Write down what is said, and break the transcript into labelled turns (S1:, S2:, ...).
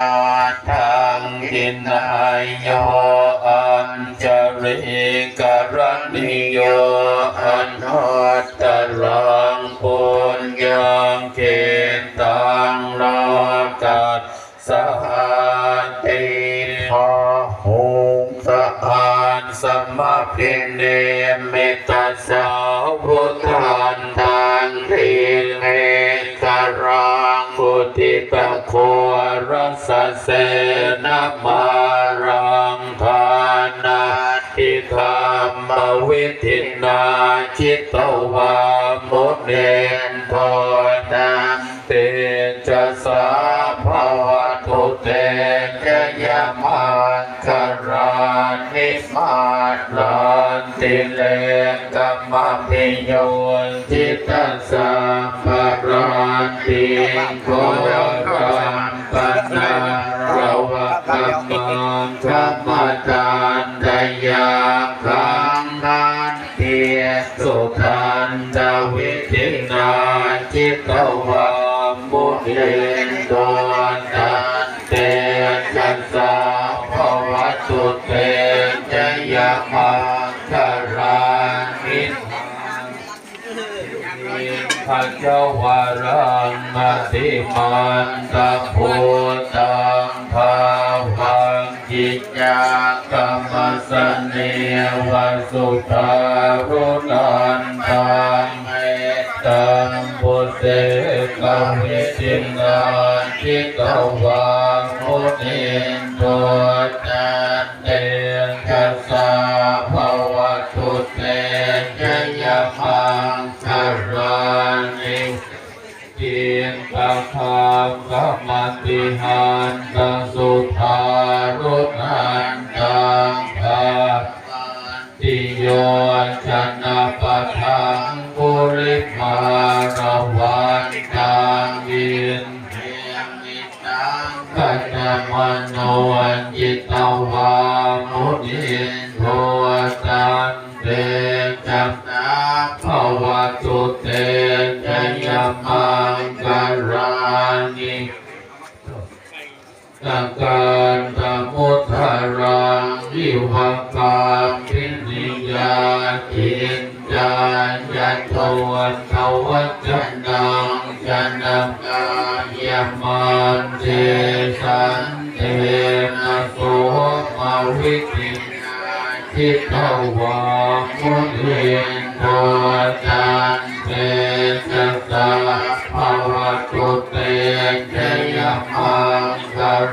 S1: ทังทินายโยอัญจริกรณิโยอันหัตตรังปุญญังเกตังโลกัสสหันติพาหุงสะอานสมะพินเนมิตัสสะพุทธันตังทิเมกรังพุติตะโครัสเสนะมารังทานาทิธรรมวิธินาจิตตวามุเนนโทตังเตจะสาภวตุเตจยมันคารานิมาลันติเลกัมมพิโยจิตตัสสะปะราติโกรัมปนาระวะกัมมังธรรมทานดยาคังนันเตียสุขันตวิธินาจิตตวามุเรนโดนันเตจัสสะภวตุเตจยมังคารานิพระเจ้าวารังมติมันตะพุตังภาวังจิตยากรรมสเนวสุทารุนันตังเมตตังปุเสกวิจินาจิตวามุนินโทจันเตกัสสะภวตุเตจยมังคารานิเกียงตะธรรมกัมมติหันตังสุทารุนันตังภาติโยชนะปะทังปุริมาระวันตังยินเพียงนิตังกัจจมโนจิตตวามุนินโทตันเตจัมนาภวตุเตจยมังคารานิตการตมุทารังวิภกามพินิยาจินจานยันโทวันทวัจนังจันนกายมันเทสันเท